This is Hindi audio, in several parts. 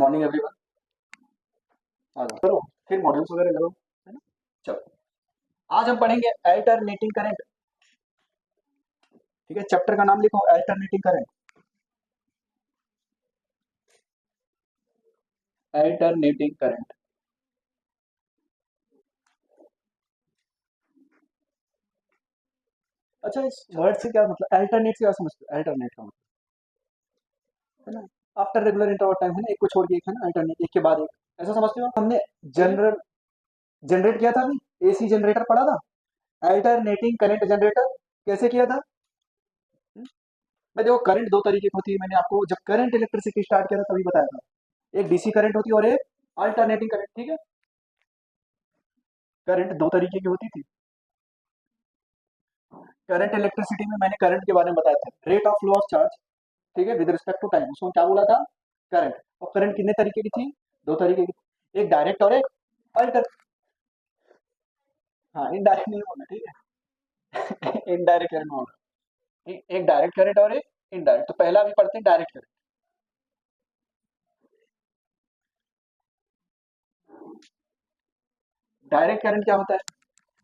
Morning everyone. आ जाओ, चलो फिर मॉड्यूल्स वगैरह करो, है ना। चलो आज हम पढ़ेंगे अल्टरनेटिंग करंट। ठीक है, चैप्टर का नाम लिखो अल्टरनेटिंग करंट। Alternating current. अच्छा, इस वर्ड से क्या मतलब, अल्टरनेट से क्या समझते हो? अल्टरनेट का मतलब है ना, आफ्टर रेगुलर इंटरवल टाइम, है ना, एक को छोड़ के एक, है ना, अल्टरनेट, एक के बाद एक, ऐसा समझते हो। हमने जनरल जनरेट किया था अभी, एसी जनरेटर पढ़ा था। अल्टरनेटिंग करंट जनरेटर कैसे किया था? मैं देखो, करंट दो तरीके की होती है, मैंने आपको जब करंट इलेक्ट्रिसिटी स्टार्ट किया था तभी बताया था। एक डीसी करंट होती है और एक अल्टरनेटिंग करंट। ठीक है, करंट दो तरीके की होती थी। करंट इलेक्ट्रिसिटी में मैंने करंट के बारे में बताया था, rate of flow of charge. ठीक है, विद रिस्पेक्ट टू टाइम, उसमें क्या बोला था? करंट। और करंट कितने तरीके की थी? दो तरीके की थी, एक डायरेक्ट और एक अल्टर। हाँ, इनडायरेक्ट नहीं बोलना, ठीक है। इनडायरेक्ट करंट बोलना, एक डायरेक्ट करंट और एक इनडायरेक्ट। तो पहला भी पढ़ते हैं डायरेक्ट करंट। डायरेक्ट करंट क्या होता है?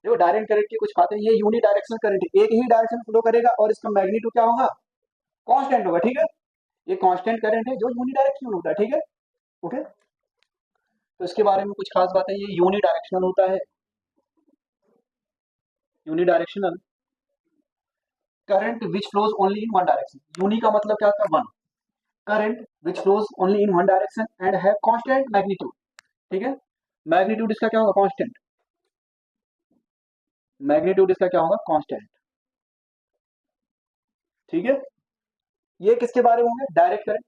देखो, डायरेक्ट करंट की कुछ बातें, ये यूनी डायरेक्शनल करंट है, एक ही डायरेक्शन फ्लो करेगा और इसका मैग्नीट्यूड क्या होगा? कांस्टेंट होगा। ठीक है, ये कांस्टेंट करंट है जो यूनी डायरेक्शनल होता है। ठीक है, ओके। तो इसके बारे में कुछ खास बातें, ये यूनी डायरेक्शनल होता है। Unidirectional current which flows only in one direction. Uni का मतलब क्या होता है? One. Current which flows only in one direction and have constant magnitude. ठीक है, मैग्नीट्यूड इसका क्या होगा? कांस्टेंट। मैग्नीट्यूड इसका क्या होगा? कांस्टेंट। ठीक है, ये किसके बारे में होंगे? Direct current.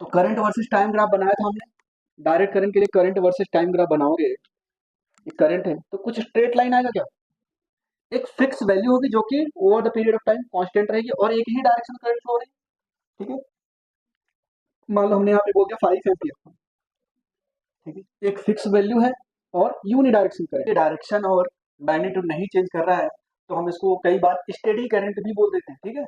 तो करंट वर्सेस टाइम ग्राफ बनाया था हमने। डायरेक्ट करंट के लिए करंट वर्सेस टाइम ग्राफ बनाओगे, ये करंट है तो कुछ स्ट्रेट लाइन आएगा क्या? एक फिक्स वैल्यू होगी जो कि over the period of time constant रहेगी और एक ही डायरेक्शन में करंट फ्लो हो रही है। ठीक है, मान लो हमने यहाँ पे बोल दिया 5 एम्पियर। ठीक है, एक फिक्स वैल्यू है और यूनी डायरेक्शन करंट, डायरेक्शन और मैग्नीट्यूड नहीं चेंज कर रहा है, तो हम इसको कई बार स्टेडी करंट भी बोल देते हैं। ठीक है,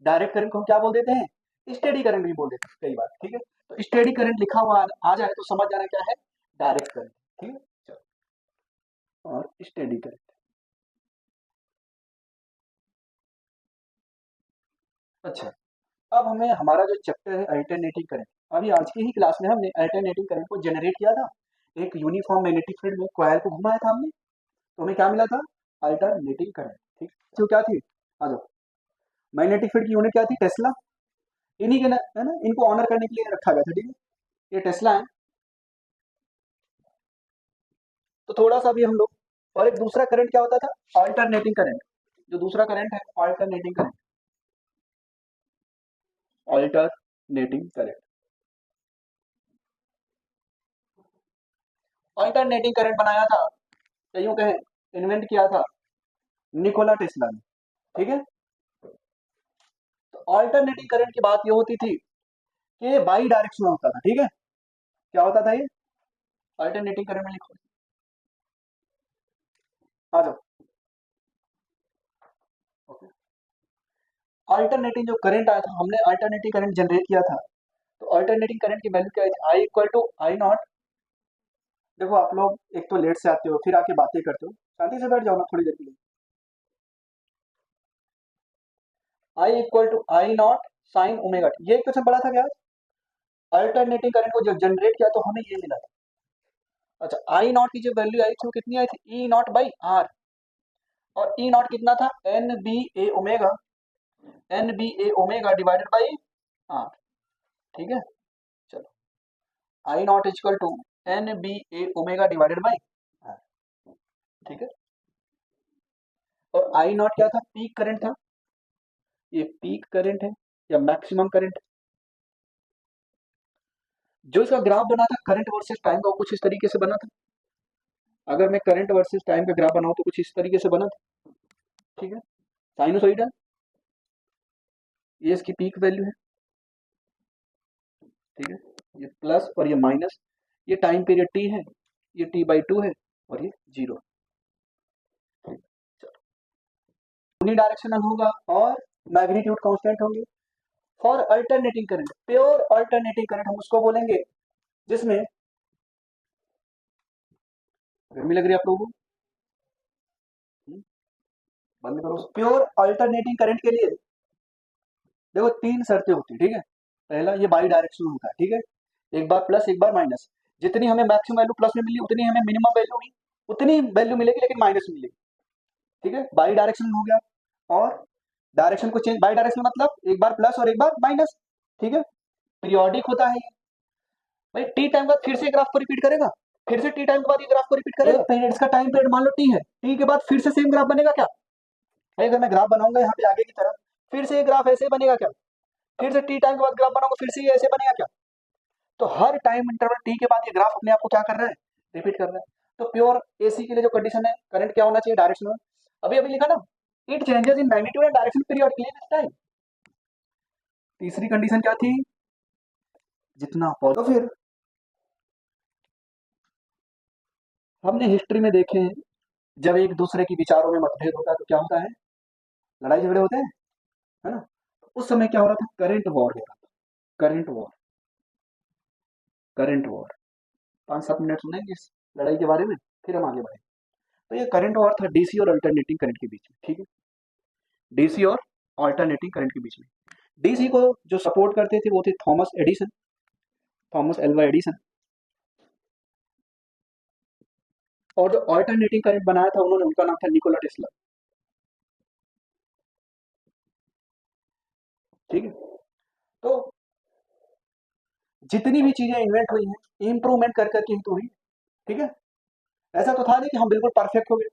डायरेक्ट करंट को हम क्या बोल देते हैं? स्टेडी करंट भी बोल देते हैं कई बार। ठीक है, तो स्टेडी करंट लिखा हुआ आ जाए तो समझ जाना क्या है? Direct current. ठीक है, चलो, और स्टेडी करंट। अच्छा, अब हमें हमारा जो चैप्टर है अल्टरनेटिंग करंट, अभी आज की ही क्लास में हमने अल्टरनेटिंग करंट को जनरेट किया था। एक यूनिफॉर्म मैग्नेटिक फील्ड में कॉइल को घुमाया था हमने, तो हमें क्या मिला था? Alternating current. ठीक, तो क्या थी? आ जाओ, मैग्नेटिक फील्ड की यूनिट क्या थी? टेस्ला। इन्हीं के ना, है ना, इनको ऑनर करने के लिए रखा गया था। ठीक है, ये टेस्ला है। तो थोड़ा सा भी हम लोग, और एक दूसरा करंट क्या होता था? Alternating current. जो दूसरा करंट है alternating current. Alternating current, alternating current बनाया था, या यूं कहें इन्वेंट किया था निकोला टेस्ला ने। ठीक है, तो अल्टरनेटिंग करंट की बात ये होती थी कि ये बाई डायरेक्शन में होता था। ठीक है, क्या होता था ये? अल्टरनेटिंग करंट में लिखो, आ जाओ। ओके, अल्टरनेटिंग जो करंट आया था, हमने अल्टरनेटिंग करंट जनरेट किया था, तो अल्टरनेटिंग करंट की वैल्यू क्या है? I equal to I not. देखो, आप लोग एक तो लेट से आते हो, फिर आके बातें करते हो, शांति से बैठ जाओ ना थोड़ी देर के लिए। I equal to I not sine omega T, ये क्वेश्चन पढ़ा था क्या? अल्टरनेटिंग करंट को जब जनरेट किया तो हमें ये मिला था। अच्छा, आई नॉट की जो वैल्यू आई थी वो कितनी आई थी? E not by R. और ई नॉट कितना था? N B A omega. N B A omega divided by R. ठीक है, चलो, I not equal to N B A omega divided by R. ठीक है, और आई नॉट क्या था? पीक करंट था। ये पीक करंट है या मैक्सिमम करंट। जो इसका ग्राफ बना था करंट वर्सेस टाइम का, कुछ इस तरीके से बना था। अगर मैं करंट वर्सेस टाइम का ग्राफ बनाऊं तो कुछ इस तरीके से बना था। ठीक है, साइनोसॉइडल, ये इसकी पीक वैल्यू है। ठीक है, ये प्लस और ये माइनस, ये टाइम पीरियड टी है, ये टी बाई टू है और ये जीरो। यूनी डायरेक्शनल होगा और मैग्नीट्यूड कांस्टेंट होंगे। For alternating current, pure alternating current हम उसको बोलेंगे जिसमें, गर्मी लग रही है आप लोगों को? बंद करो। प्योर अल्टरनेटिंग करंट के लिए देखो 3 शर्तें होती है, ठीक है। पहला, ये बाई डायरेक्शनल होता है, ठीक है। एक बार प्लस एक बार माइनस। जितनी हमें मैक्सिमम वैल्यू प्लस में मिली उतनी हमें मिनिमम वैल्यू भी उतनी वैल्यू मिलेगी, लेकिन माइनस में मिलेगी, ठीक है। बाई डायरेक्शनल हो गया। और डायरेक्शन को चेंज, बाई डायरेक्शनल मतलब एक बार प्लस और एक बार माइनस, ठीक है। पीरियोडिक होता है ये। भाई टी टाइम के बाद फिर से ग्राफ को रिपीट करेगा, फिर से टी टाइम के बाद ये ग्राफ को रिपीट करेगा। पीरियड्स का टाइम पीरियड मान लो टी है, टी के बाद फिर से सेम ग्राफ बनेगा क्या? भाई अगर मैं ग्राफ बनाऊंगा यहाँ पे आगे की तरफ, फिर से ये ग्राफ ऐसे बनेगा क्या? फिर से टी टाइम के बाद ग्राफ बनाऊंगा, फिर से ये ऐसे बनेगा क्या? तो हर टाइम इंटरवल टी के बाद ये ग्राफ अपने आप को क्या कर रहा है? रिपीट कर रहा है। तो प्योर एसी के लिए जो कंडीशन है, करंट क्या होना चाहिए? डायरेक्शनल। अभी अभी लिखा ना, it changes in magnitude and direction periodically with time. तीसरी कंडीशन क्या थी? जितना तो फिर हमने हिस्ट्री में देखे हैं, जब एक दूसरे की विचारों में मतभेद होता है तो क्या होता है? लड़ाई झगड़े होते हैं, है ना। उस समय क्या हो रहा था? करंट वॉर हो रहा था। Current war, current war. 5-7 minute सुनेंगे इस लड़ाई के बारे में, फिर हम आगे बढ़े। तो ये करंट वॉर था डीसी और अल्टरनेटिंग करंट के बीच में, ठीक है। डीसी और अल्टरनेटिंग करंट के बीच में। डीसी को जो सपोर्ट करते थे वो थे Thomas Edison, Thomas Alva Edison. और जो अल्टरनेटिंग करंट बनाया था उन्होंने, उनका नाम था निकोला टेस्ला, ठीक है। तो जितनी भी चीजें इन्वेंट हुई हैं, इंप्रूवमेंट कर करके ही तो हुई, ठीक है। ऐसा तो था नहीं कि हम बिल्कुल परफेक्ट हो गए,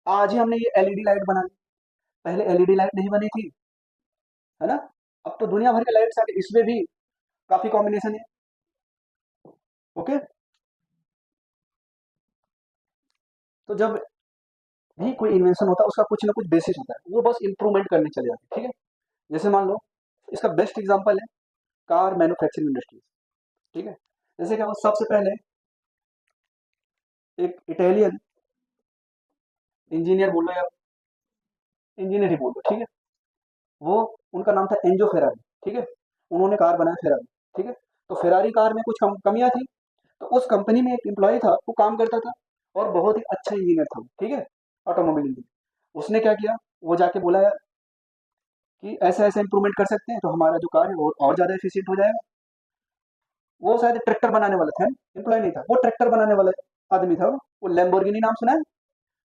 आज ही हमने ये एलईडी लाइट बना ली, पहले एलईडी लाइट नहीं बनी थी, है ना। अब तो दुनिया भर के लाइट्स आ गए, इसमें भी काफी कॉम्बिनेशन है, ओके। तो जब भी कोई इन्वेंशन होता है उसका कुछ ना कुछ बेसिस होता है, वो बस इंप्रूवमेंट करने चले जाते हैं, ठीक है। जैसे मान लो, इसका बेस्ट एग्जांपल है कार मैन्युफैक्चरिंग इंडस्ट्री, ठीक है। जैसे क्या हुआ, सबसे पहले एक इटालियन इंजीनियर बोलो या इंजीनियर ही बोलो, ठीक है। वो, उनका नाम था एंजो फेरारी, ठीक है। उन्होंने कार बनाया फेरारी, ठीक है। तो फेरारी कार में कुछ कमियां थी, तो उस कंपनी में एक एम्प्लॉय था, वो काम करता था और बहुत ही अच्छा इंजीनियर था, ठीक है, ऑटोमोबाइल इंजीनियर। उसने क्या किया, वो जाके बोला यार कि ऐसा ऐसा इंप्रूवमेंट कर सकते हैं तो हमारा जो कार है वो और ज़्यादा एफिशिएंट हो जाएगा। वो शायद ट्रैक्टर बनाने वाला था, एम्प्लॉय नहीं था, वो ट्रैक्टर बनाने वाला आदमी था। वो लैम्बोर्गिनी नाम सुना है,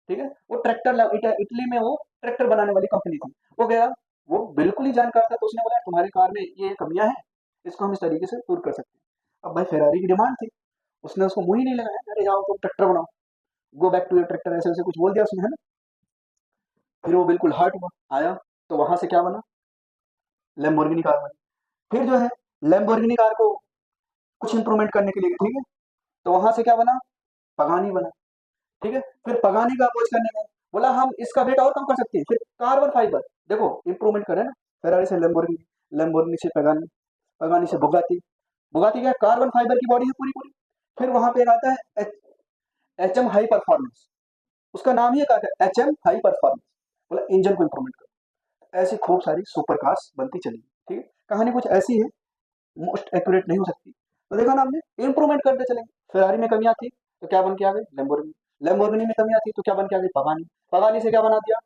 ठीक है। वो इटली में वो ट्रैक्टर बनाने वाली कंपनी थी। वो गया, वो बिल्कुल ही जानकार था, तो उसने बोला तुम्हारी कार में ये कमियां हैं, इसको हम इस तरीके से दूर कर सकते हैं। अब भाई फेरारी की डिमांड थी, उसने उसको मुंह ही नहीं लगाया, अरे जाओ तुम ट्रैक्टर बनाओ, go back to your tractor, ऐसे ऐसे कुछ बोल दिया उसने, है ना। फिर वो बिल्कुल हर्ट हुआ, आया, तो वहां से क्या बना? लैम्बोर्गिनी कार बनी। फिर जो है, लैम्बोर्गिनी कार को कुछ इंप्रूवमेंट करने के लिए, ठीक है, तो वहां से क्या बना? पगानी बना, ठीक है। फिर पगानी का अप्रोच करने का बोला हम इसका वेट और कम कर सकते हैं, फिर कार्बन फाइबर, देखो इंप्रूवमेंट करे ना। फेरारी से लैम्बोर्गिनी, लैम्बोर्गिनी से पगानी, पगानी से बुगाती, बुगाती क्या, कार्बन फाइबर की बॉडी है पूरी पूरी। फिर वहां पे एक आता है एच एम हाई परफॉर्मेंस, उसका नाम ही है एच एम हाई परफॉर्मेंस, बोला इंजन को इंप्रूवमेंट करो। ऐसी खूब सारी सुपर कार्स बनती चली, ठीक है। कहानी कुछ ऐसी है, मोस्ट एक्यूरेट नहीं हो सकती। तो देखा ना, हमने इंप्रूवमेंट करते चलेंगे। फेरारी में कमियां थी तो क्या बन के आ गई? लैम्बोर्गिनी। लैम्बोर्गिनी में कमियां थी तो क्या बन के आ गई? पगानी। पगानी से क्या बना दिया?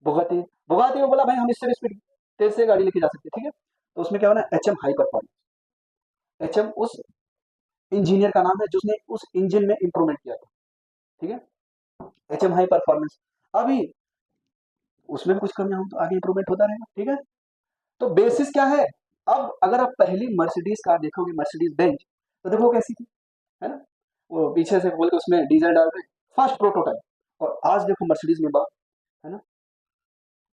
बुगाती। बुगाती में बोला भाई हम इससे स्पीड तेज से गाड़ी लेके जा सकते, ठीक है। तो उसमें क्या बना? H M high performance. H M उस इंजीनियर का नाम है जिसने उस इंजन में इंप्रूवमेंट किया था, ठीक है। H M high performance. अभी उसमें भी कुछ कमियां हो तो आगे इंप्रूवमेंट होता रहेगा, ठीक है। तो बेसिस क्या है? अब अगर आप पहली मर्सिडीज कार देखोगे, मर्सिडीज बेंज, तो देखो कैसी थी, है ना। वो पीछे से खोल के उसमें डीजल डाल रहे, फर्स्ट प्रोटोटाइप। और आज देखो मर्सिडीज में, है ना,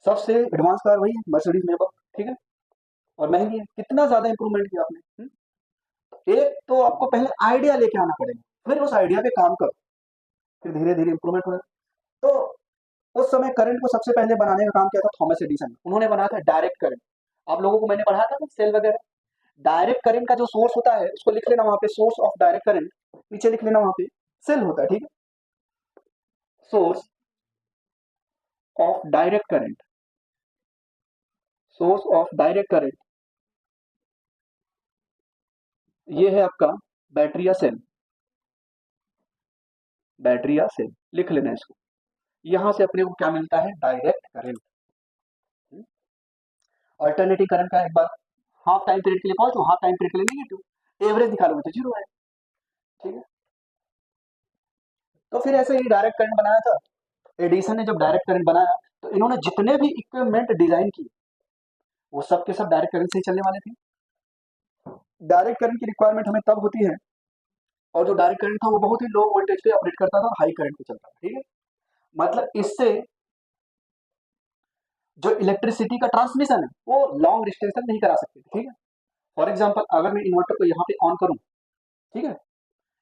सबसे एडवांस कार वही है मर्सिडीज में, ठीक है। और महंगी है, कितना ज्यादा इंप्रूवमेंट किया आपने। एक तो आपको पहले आइडिया लेके आना पड़ेगा, फिर उस आइडिया पे काम करो, फिर धीरे धीरे इंप्रूवमेंट होगा। तो उस समय करंट को सबसे पहले बनाने का काम किया था थॉमस एडिसन ने। उन्होंने बनाया था डायरेक्ट करंट। आप लोगों को मैंने पढ़ाया था ना सेल वगैरह। डायरेक्ट करंट का जो सोर्स होता है उसको लिख लेना वहां पे, सोर्स ऑफ डायरेक्ट करंट, नीचे लिख लेना वहां पे सेल होता है, ठीक है। Source of direct current, source of direct current ये है आपका बैटरी या सेल, बैटरी या सेल लिख लेना है इसको। यहां से अपने को क्या मिलता है, डायरेक्ट करंट। अल्टरनेटिंग करंट का एक बार हाफ टाइम पीरियड के लिए पॉजिटिव, हाफ टाइम पीरियड के लिए नेगेटिव, एवरेज निकालोगे तो जीरो है। ठीक है, तो फिर ऐसे ही डायरेक्ट करंट बनाया था। एडिसन ने जब डायरेक्ट करंट बनाया तो इन्होंने जितने भी इक्विपमेंट डिजाइन किए वो सब के सब डायरेक्ट करंट से ही चलने वाले थे। डायरेक्ट करंट की रिक्वायरमेंट हमें तब होती है, और जो डायरेक्ट करंट था वो बहुत ही लो वोल्टेज पे ऑपरेट करता था, हाई करंट पे चलता था। ठीक है, मतलब इससे जो इलेक्ट्रिसिटी का ट्रांसमिशन है वो लॉन्ग डिस्टेंस तक नहीं करा सकते। ठीक है, फॉर एग्जाम्पल अगर मैं इन्वर्टर को यहाँ पे ऑन करूँ, ठीक है,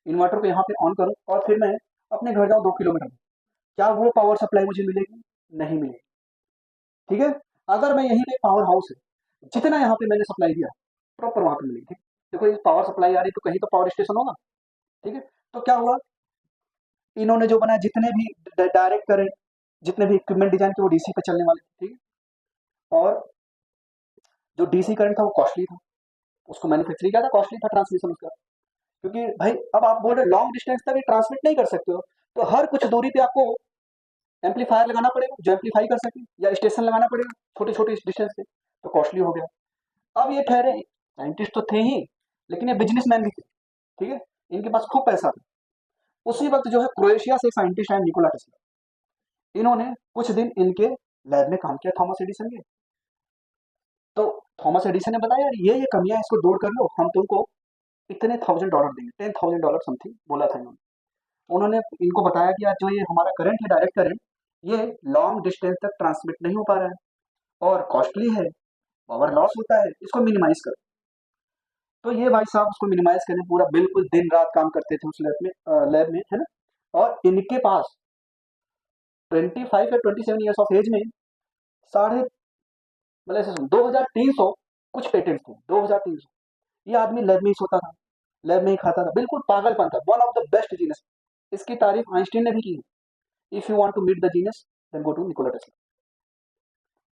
इन्वर्टर को यहाँ पे ऑन करूँ और फिर मैं अपने घर जाऊँ 2 किलोमीटर, क्या वो पावर सप्लाई मुझे मिलेगी? नहीं मिलेगी। ठीक है, अगर मैं यहीं पे पावर हाउस है, जितना यहाँ पे मैंने सप्लाई दिया प्रॉपर वहां पे मिलेगी। ठीक, देखो ये पावर सप्लाई आ रही तो कहीं तो पावर स्टेशन होगा। ठीक है, तो क्या हुआ, इन्होंने जो बनाया जितने भी डायरेक्ट करंट, जितने भी इक्विपमेंट डिजाइन थे वो डीसी पे चलने वाले थे। ठीक है, और जो डीसी करंट था वो कॉस्टली था, उसको मैन्युफैक्चरिंग क्या था, कॉस्टली था ट्रांसमिशन उसका। क्योंकि भाई अब आप बोल रहे लॉन्ग डिस्टेंस तक ट्रांसमिट नहीं कर सकते हो, तो हर कुछ दूरी पे आपको एम्पलीफायर लगाना पड़ेगा जो एम्पलीफाई कर सके, या स्टेशन लगाना पड़ेगा छोटे छोटे डिस्टेंस पे, तो कॉस्टली हो गया। अब ये ठहरे साइंटिस्ट तो थे ही, लेकिन ये बिजनेसमैन भी थे। ठीक है, इनके पास खूब पैसा था। उसी वक्त जो है क्रोएशिया से एक साइंटिस्ट है निकोला टेस्ला, इन्होंने कुछ दिन इनके लैब में काम किया थॉमस एडिसन के। तो थॉमस एडिसन ने बताया यार ये कमियां हैं, इसको दूर कर लो, हम तुमको इतने $1000 देंगे, $10,000 समथिंग बोला था इन्होंने। उन्होंने इनको बताया कि यार जो ये हमारा करंट है डायरेक्ट करंट, ये लॉन्ग डिस्टेंस तक ट्रांसमिट नहीं हो पा रहा है और कॉस्टली है, पावर लॉस होता है, इसको मिनिमाइज कर। तो ये भाई साहब उसको मिनिमाइज करने पूरा बिल्कुल दिन रात काम करते थे उस लैब में है ना। और इनके पास 25 या 27 ईयर्स ऑफ एज में साढ़े, मतलब ऐसे 2300 कुछ पेटेंट थे, 2300। ये आदमी लैब में ही सोता था, लैब में ही खाता था, बिल्कुल पागलपन था, one of the best genius. इसकी तारीफ आइंस्टीन ने भी की है। If you want to meet the genius then go to Nikola Tesla.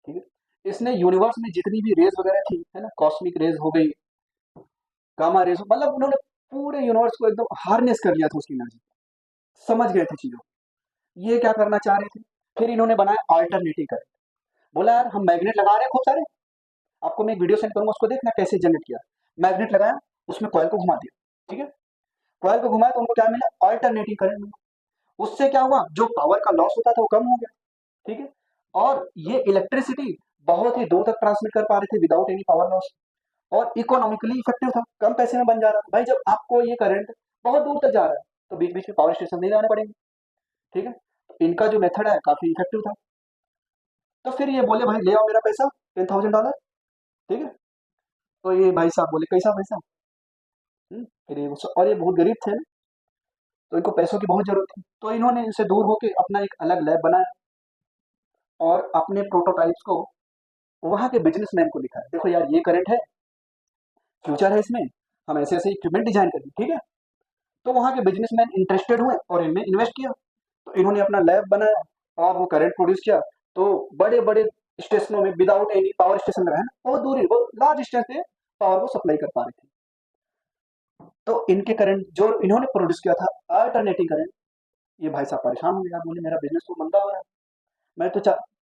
ठीक है, इसने यूनिवर्स में जितनी भी रेज वगैरह थी है ना, कॉस्मिक रेज हो गई, गामा रेज, मतलब उन्होंने पूरे यूनिवर्स को एकदम हार्नेस कर लिया था उसकी एनर्जी, समझ गए थे चीजों। ये क्या करना चाह रहे थे, फिर इन्होंने बनाया अल्टरनेटिव करंट। बोला यार हम मैग्नेट लगा रहे हैं खूब सारे, आपको मैं एक वीडियो सेंड करूंगा उसको देखना कैसे जनरेट किया। मैग्नेट लगाया, उसमें कॉइल को घुमा दिया। ठीक है, कॉइल को घुमाया तो उनको क्या मिला, अल्टरनेटिव करंट मिला। उससे क्या हुआ, जो पावर का लॉस होता था वो कम हो गया। ठीक है, और ये इलेक्ट्रिसिटी बहुत ही दूर तक ट्रांसमिट कर पा रहे थे विदाउट एनी पावर लॉस, और इकोनॉमिकली इफेक्टिव था, कम पैसे में बन जा रहा था। भाई जब आपको ये करंट बहुत दूर तक जा रहा है तो बीच बीच में पावर स्टेशन नहीं लाने पड़ेंगे। ठीक है, तो इनका जो मेथड है काफी इफेक्टिव था। तो फिर ये बोले भाई ले आओ मेरा पैसा, $10,000। ठीक है, तो ये भाई साहब बोले कैसा पैसा। फिर ये और ये बहुत गरीब थे ना, तो इनको पैसों की बहुत जरूरत थी, तो इन्होंने इनसे दूर होकर अपना एक अलग लैब बनाया और अपने प्रोटोटाइप्स को वहां के बिजनेसमैन को दिखाया, देखो यार ये करंट है, फ्यूचर है इसमें, हम ऐसे ऐसे इक्विपमेंट डिजाइन करेंगे। ठीक है, तो वहां के बिजनेसमैन इंटरेस्टेड हुए और इनमें इन्वेस्ट किया। तो इन्होंने अपना लैब बनाया और वो करंट प्रोड्यूस किया। तो बड़े बड़े स्टेशनों में विदाउट एनी पावर स्टेशन लगाया ना, बहुत दूरी, बहुत लार्ज डिस्टेंस पे पावर को सप्लाई कर पा रहे थे। तो इनके करंट जो इन्होंने प्रोड्यूस किया था अल्टरनेटिव करंट, ये भाई साहब परेशान हो गया, बोले मेरा बिजनेस तो मंदा हो रहा है, मैं तो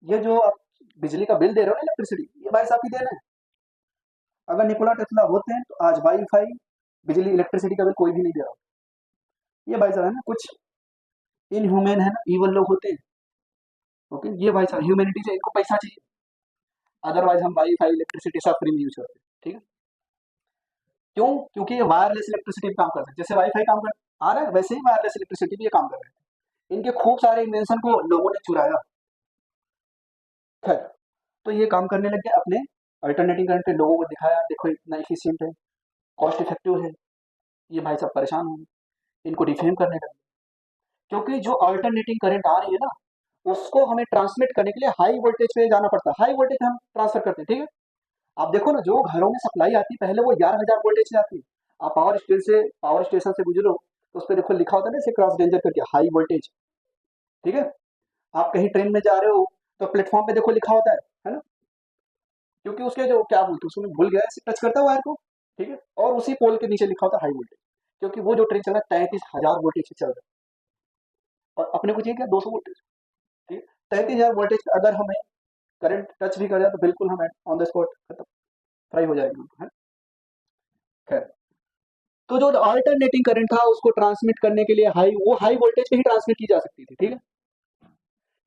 ये जो आप बिजली का बिल दे रहे हो ना, इलेक्ट्रिसिटी, ये भाई साहब ही दे रहे हैं। अगर निकोला टेस्ला होते हैं तो आज वाईफाई, बिजली, इलेक्ट्रिसिटी का बिल कोई भी नहीं दे रहा। ये भाई साहब है ना कुछ इनह्यूमन है ना, इवल लोग होते हैं। ओके, ये भाई साहब ह्यूमैनिटी से इनको पैसा चाहिए, अदरवाइज हम वाईफाई इलेक्ट्रिसिटी सब फ्री में यूज करते हैं। ठीक है, क्यों, क्योंकि ये वायरलेस इलेक्ट्रिसिटी पे काम करते हैं, जैसे वाईफाई काम कर आ रहा है वैसे ही वायरलेस इलेक्ट्रिसिटी भी ये काम कर रहे हैं। इनके खूब सारे इन्वेंशन को लोगों ने चुराया। खैर, तो ये काम करने लग गए, अपने अल्टरनेटिव करंट पे लोगों को दिखाया, देखो इतना इफिशियंट है, कॉस्ट इफेक्टिव है। ये भाई साहब परेशान हो गए, इनको डिफेम करने लगे, क्योंकि जो अल्टरनेटिंग करंट आ रही है ना, उसको हमें ट्रांसमिट करने के लिए हाई वोल्टेज पे जाना पड़ता है, हाई वोल्टेज हम ट्रांसफर करते हैं। ठीक है, आप देखो ना जो घरों में सप्लाई आती है पहले वो 11,000 वोल्टेज से आती है। आप पावर स्टेशन से गुजरो तो उस पर देखो लिखा होता है ना इसे क्रॉस डेंजर करके, हाई वोल्टेज। ठीक है, आप कहीं ट्रेन में जा रहे हो तो प्लेटफॉर्म पे देखो लिखा होता है ना, क्योंकि उसके जो क्या बोलते हैं उसको मैं भूल गया, टच करता है वायर को, ठीक है, और उसी पोल के नीचे लिखा होता है हाई वोल्टेज, क्योंकि वो जो ट्रेन चल रहा है 33,000 वोल्टेज से चल रहा है और अपने को चाहिए क्या 200 वोल्टेज। ठीक है, 33,000 वोल्टेज पे अगर हमें करंट टच भी कर जाए तो बिल्कुल हम ऑन द स्पॉट खत्म, फ्राई हो जाएगी है। खैर, तो जो अल्टरनेटिंग करंट था उसको ट्रांसमिट करने के लिए वो हाई वोल्टेज पे ही ट्रांसमिट की जा सकती थी। ठीक है,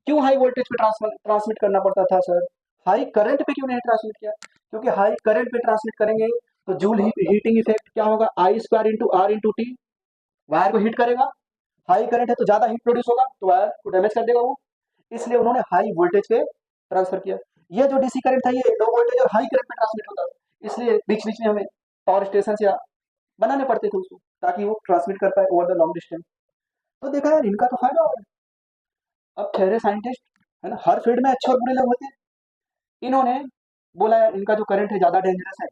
क्यों हाई वोल्टेज पे ट्रांसमिट करना पड़ता था सर? हाई करंट पे क्यों नहीं ट्रांसमिट किया? क्योंकि हाई करंट पे ट्रांसमिट करेंगे तो जूल हीटिंग इफेक्ट क्या होगा, I square into R into T, wire को हीट करेगा। हाई करंट है तो ज्यादा हीट प्रोड्यूस होगा तो वायर को डैमेज कर देगा वो, इसलिए उन्होंने हाई वोल्टेज पे ट्रांसफर किया। ये जो डीसी करंट था ये लो वोल्टेज और हाई करंट पे ट्रांसमिट होता था, इसलिए बीच बीच में हमें पावर स्टेशन या बनाने पड़ते थे उसको ताकि वो ट्रांसमिट कर पाए ओवर द लॉन्ग डिस्टेंस। तो देखा यार इनका तो फायदा हो रहा है। अब ठहरे साइंटिस्ट, है ना, हर फील्ड में अच्छे और बुरे लोग होते हैं। इन्होंने बोला यार इनका जो करंट है ज्यादा डेंजरस है।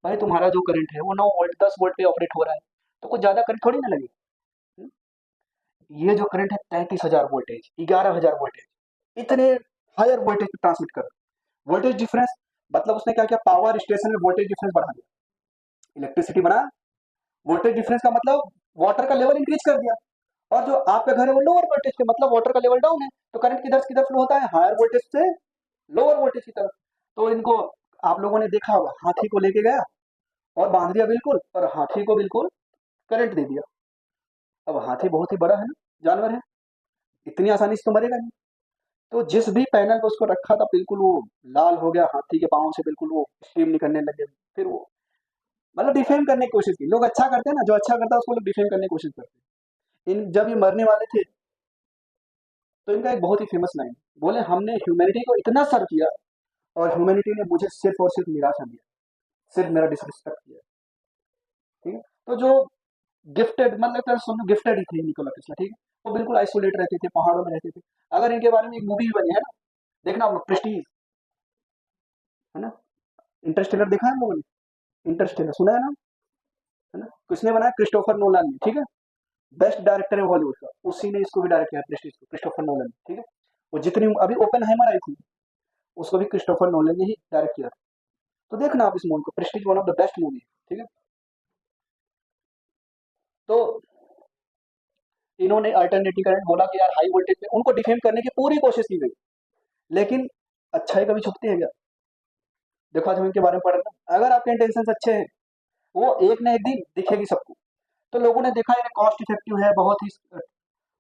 भाई तुम्हारा जो करंट है वो 9 वोल्ट 10 वोल्ट पे ऑपरेट हो रहा है तो कुछ ज्यादा करंट थोड़ी ना लगे। ये जो करंट है 33,000 वोल्टेज 11,000 वोल्टेज इतने हायर वोल्टेज पे ट्रांसमिट कर, वोल्टेज डिफरेंस मतलब उसने क्या किया, पावर स्टेशन में वोल्टेज डिफरेंस बढ़ा दिया, इलेक्ट्रिसिटी बना, वोल्टेज डिफरेंस का मतलब वाटर का लेवल इंक्रीज कर दिया। और जो आपका घर है वो लोअर वोल्टेज पे मतलब वाटर का लेवल डाउन है, तो करंट किधर से किधर फ्लो होता है, हायर वोल्टेज से लोअर वोल्टेज की तरफ। तो इनको आप लोगों ने देखा होगा, हाथी को लेके गया और बांध दिया बिल्कुल और हाथी को बिल्कुल करंट दे दिया। अब हाथी बहुत ही बड़ा है ना, जानवर है, इतनी आसानी से तो मरेगा नहीं। तो जिस भी पैनल पे उसको रखा था बिल्कुल वो लाल हो गया, हाथी के पाँव से बिल्कुल वो स्टीम निकलने लगे। फिर वो मतलब डिफेम करने की कोशिश की, लोग अच्छा करते हैं ना, जो अच्छा करता है उसको लोग डिफेम करने की कोशिश करते हैं। जब ये मरने वाले थे तो इनका एक बहुत ही फेमस लाइन, बोले हमने ह्यूमैनिटी को इतना सर्व किया और ह्यूमैनिटी ने मुझे सिर्फ और सिर्फ निराशा दिया, सिर्फ मेरा डिसरिस्पेक्ट किया। ठीक है, तो जो गिफ्टेड मतलब तो सुनो गिफ्टेड ही थे निकोला टेस्ला। ठीक है, वो बिल्कुल आइसोलेट रहते थे, पहाड़ों में रहते थे। अगर इनके बारे में एक मूवी भी बनी है ना, देखना आप लोग, प्रेस्टीज, है ना, इंटरस्टेलर देखा है हम लोगों ने, इंटरस्टेलर सुना है ना, है ना, किसने बनाया, क्रिस्टोफर नोलन ने। ठीक है, बेस्ट डायरेक्टर है हॉलीवुड का, उसी ने इसको भी डायरेक्ट किया प्रेस्टीज को, क्रिस्टोफर नोलन ने। ठीक है, वो जितनी अभी ओपेनहाइमर आई थी उसको भी क्रिस्टोफर नोलन ने ही डायरेक्ट किया था। तो देखना आप इस मूवी को, Prestige one of the best movie है। ठीक है, तो इन्होंने अल्टरनेटिव करंट बोला कि यार हाई वोल्टेज पे उनको डिफेम करने की पूरी कोशिश की गई, लेकिन अच्छाई कभी छुपती है क्या? देखो आज हम इनके बारे में पढ़ रहे हैं, अगर आपके इंटेंशन अच्छे हैं वो एक ना एक दिन दिखेगी सबको। तो लोगों ने देखा ये कॉस्ट इफेक्टिव है, बहुत ही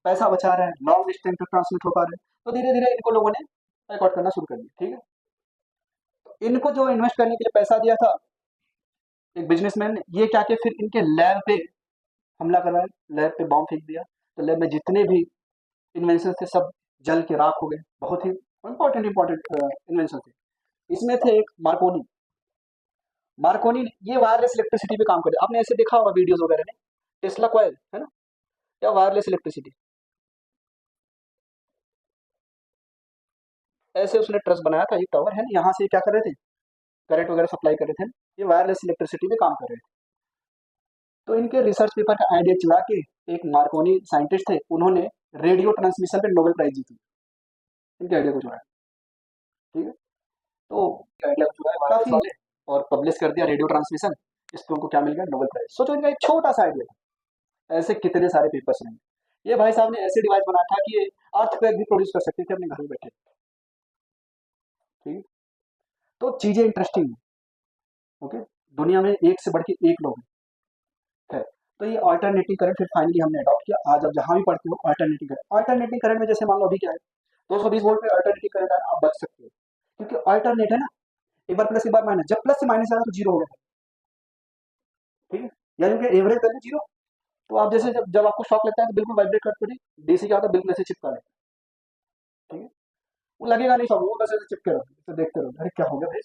पैसा बचा रहा है, लॉन्ग डिस्टेंस पे ट्रांसमिट हो पा रहे हैं, तो धीरे धीरे इनको लोगों ने रिकॉर्ड करना शुरू कर दिया। ठीक है, तो इनको जो इन्वेस्ट करने के लिए पैसा दिया था एक बिजनेसमैन ने, ये क्या किया फिर इनके लैब पे हमला कराया, लैब पे बॉम्ब फेंक दिया। तो लैब में जितने भी इन्वेंशन थे सब जल के राख हो गए, बहुत ही इंपॉर्टेंट इंपॉर्टेंट इन्वेंशन थे। इसमें थे एक मार्कोनी, मार्कोनी ने ये वायरलेस इलेक्ट्रिसिटी पे काम करे, आपने ऐसे देखा होगा वीडियोस वगैरह में, टेस्ला कॉइल है ना, या वायरलेस इलेक्ट्रिसिटी, ऐसे उसने ट्रस बनाया था, ये टावर है ना, यहाँ से क्या कर रहे थे, करंट वगैरह सप्लाई कर रहे थे, ये वायरलेस इलेक्ट्रिसिटी पे काम कर रहे थे। तो इनके रिसर्च पेपर का आइडिया चला के एक मार्कोनी साइंटिस्ट थे, उन्होंने रेडियो ट्रांसमिशन पे नोबेल प्राइज जीती, इनके आइडिया को चुराया। ठीक है, तो आइडिया को चुराया काफी वाले और पब्लिश कर दिया रेडियो ट्रांसमिशन, इस पे उनको क्या मिल गया, नोबेल प्राइज। सोचो इनका एक छोटा सा आइडिया था, ऐसे कितने सारे पेपर्स हैं। ये भाई साहब ने ऐसे डिवाइस बनाया था कि ये अर्थक्वेक भी प्रोड्यूस कर सकते थे अपने घर में बैठे। ठीक है, तो चीजें इंटरेस्टिंग है। ओके, दुनिया में एक से बढ़ के एक लोग है। तो ये अल्टरनेटिव करंट फिर फाइनली हमने अडॉप्ट किया। आज आप जहां भी पढ़ते हो अल्टरनेटिव करंट में जैसे मान लो अभी क्या है, 220 वोल्ट पे अल्टरनेटिव करंट है, आप बच सकते हो क्योंकि अल्टरनेट है ना, एक बार प्लस एक बार माइनस, जब प्लस से माइनस आया तो जीरो हो गया। ठीक है, यानी कि एवरेज वैल्यू जीरो। तो आप जैसे जब जब आपको शॉक लगता है तो बिल्कुल वाइब्रेट करते पड़ी, डीसी क्या होता है बिल्कुल ऐसे चिपका लेते। ठीक है, वो लगेगा नहीं, सब वो बस ऐसे चिपके रहो, इसे देखते रहो, अरे क्या हो गया भाई।